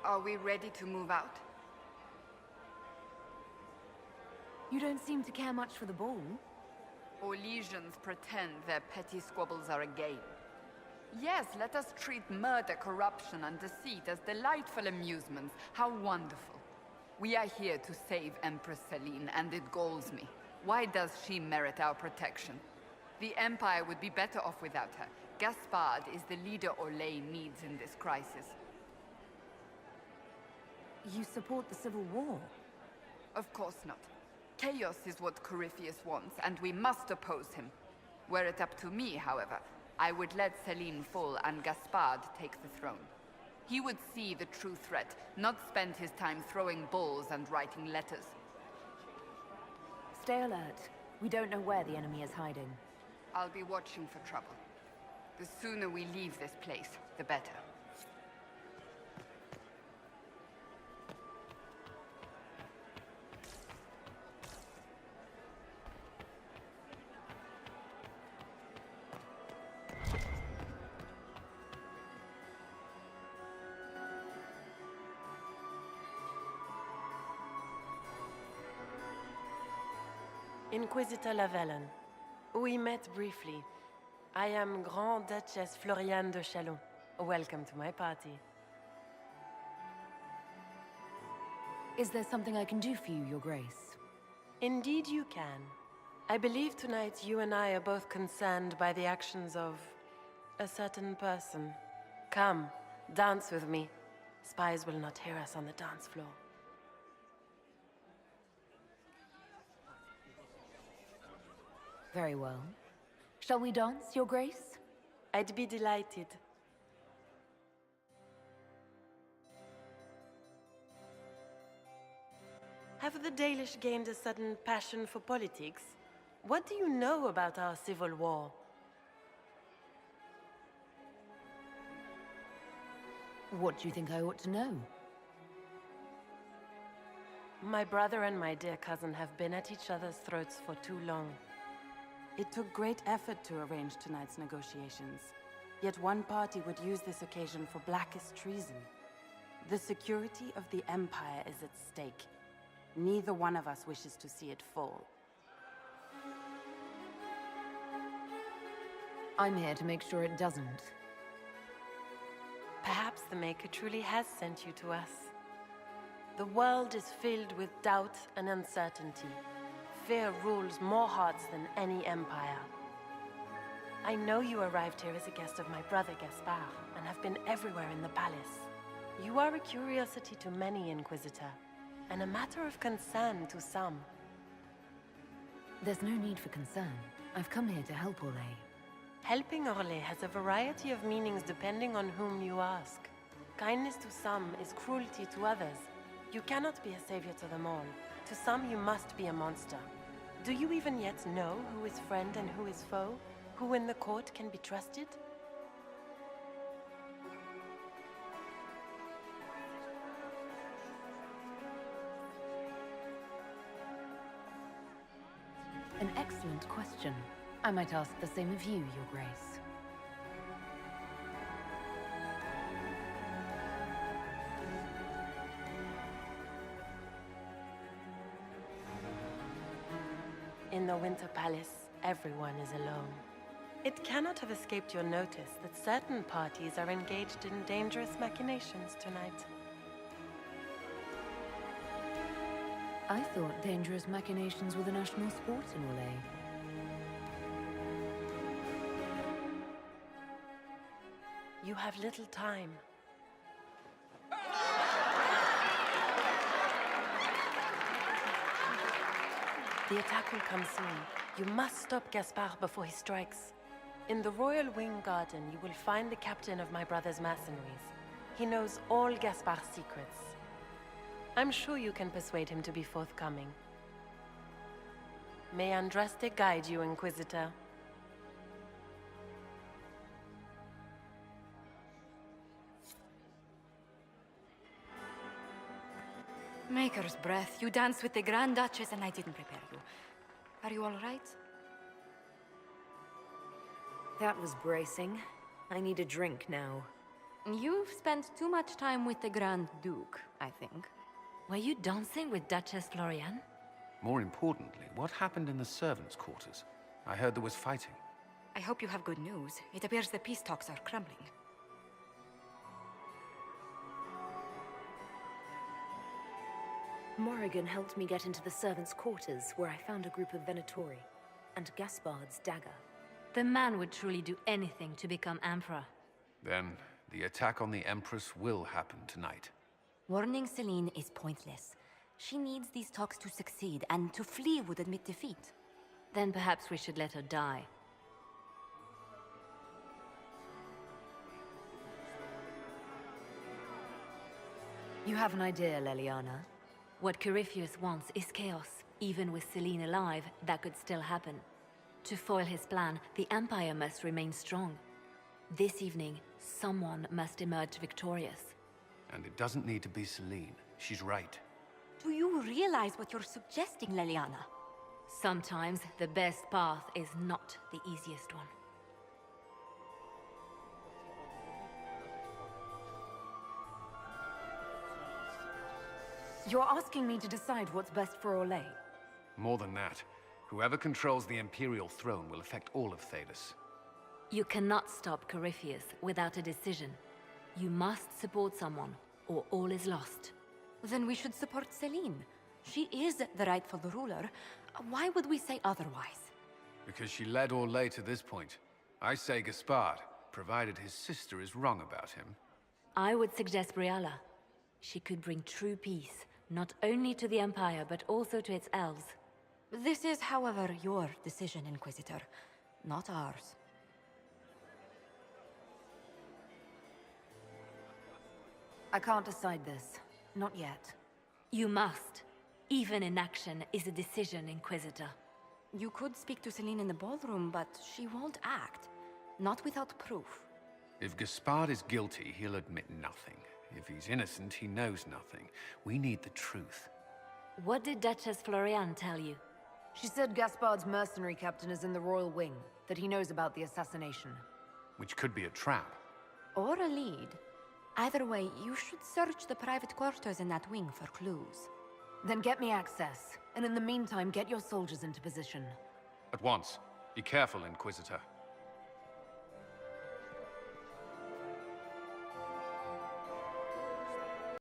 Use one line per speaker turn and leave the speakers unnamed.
Are we ready to move out?
You don't seem to care much for the ball.
Or legions pretend their petty squabbles are a game. Yes, let us treat murder, corruption, and deceit as delightful amusements. How wonderful. We are here to save Empress Celine, and it galls me. Why does she merit our protection? The Empire would be better off without her. Gaspard is the leader Orlais needs in this crisis.
You support the civil war?
Of course not. Chaos is what Corypheus wants, and we must oppose him. Were it up to me, however, I would let Celine fall and Gaspard take the throne. He would see the true threat, not spend his time throwing balls and writing letters.
Stay alert. We don't know where the enemy is hiding.
I'll be watching for trouble. The sooner we leave this place, the better.
Inquisitor Lavellen. We met briefly. I am Grand Duchess Floriane de Chalon. Welcome to my party.
Is there something I can do for you, Your Grace?
Indeed you can. I believe tonight you and I are both concerned by the actions of a certain person. Come, dance with me. Spies will not hear us on the dance floor.
Very well. Shall we dance, Your Grace?
I'd be delighted. Have the Dalish gained a sudden passion for politics? What do you know about our civil war?
What do you think I ought to know?
My brother and my dear cousin have been at each other's throats for too long.
It took great effort to arrange tonight's negotiations. Yet one party would use this occasion for blackest treason. The security of the Empire is at stake. Neither one of us wishes to see it fall.
I'm here to make sure it doesn't.
Perhaps the Maker truly has sent you to us. The world is filled with doubt and uncertainty. Fear rules more hearts than any empire. I know you arrived here as a guest of my brother Gaspard, and have been everywhere in the palace. You are a curiosity to many, Inquisitor, and a matter of concern to some.
There's no need for concern. I've come here to help Orlais.
Helping Orlais has a variety of meanings depending on whom you ask. Kindness to some is cruelty to others. You cannot be a savior to them all. To some, you must be a monster. Do you even yet know who is friend and who is foe? Who in the court can be trusted?
An excellent question. I might ask the same of you, Your Grace.
In the Winter Palace, everyone is alone. It cannot have escaped your notice that certain parties are engaged in dangerous machinations tonight.
I thought dangerous machinations were the national sport in Orlais.
You have little time. The attack will come soon. You must stop Gaspard before he strikes. In the Royal Wing Garden, you will find the captain of my brother's mercenaries. He knows all Gaspard's secrets. I'm sure you can persuade him to be forthcoming. May Andraste guide you, Inquisitor.
Maker's breath. You danced with the Grand Duchess and I didn't prepare you. Are you all right?
That was bracing. I need a drink now. You've spent too much time with the Grand Duke, I think.
Were you dancing with Duchess Florian?
More importantly, what happened in the servants' quarters? I heard there was fighting.
I hope you have good news. It appears the peace talks are crumbling.
Morrigan helped me get into the servants' quarters, where I found a group of Venatori, and Gaspard's dagger.
The man would truly do anything to become Emperor.
Then, the attack on the Empress will happen tonight.
Warning Celine is pointless. She needs these talks to succeed, and to flee would admit defeat. Then perhaps we should let her die.
You have an idea, Leliana?
What Corypheus wants is chaos. Even with Celine alive, that could still happen. To foil his plan, the Empire must remain strong. This evening, someone must emerge victorious.
And it doesn't need to be Celine. She's right.
Do you realize what you're suggesting, Leliana? Sometimes the best path is not the easiest one.
You're asking me to decide what's best for Orlais?
More than that, whoever controls the Imperial throne will affect all of Thales.
You cannot stop Corypheus without a decision. You must support someone, or all is lost. Then we should support Celine. She is the rightful ruler. Why would we say otherwise?
Because she led Orlais to this point. I say Gaspard, provided his sister is wrong about him.
I would suggest Briala. She could bring true peace, not only to the Empire, but also to its elves. This is, however, your decision, Inquisitor, not ours.
I can't decide this. Not yet.
You must. Even inaction is a decision, Inquisitor. You could speak to Celine in the ballroom, but she won't act. Not without proof.
If Gaspard is guilty, he'll admit nothing. If he's innocent, he knows nothing. We need the truth.
What did Duchess Florian tell you?
She said Gaspard's mercenary captain is in the royal wing, that he knows about the assassination.
Which could be a trap.
Or a lead. Either way, you should search the private quarters in that wing for clues.
Then get me access, and in the meantime, get your soldiers into position.
At once. Be careful, Inquisitor.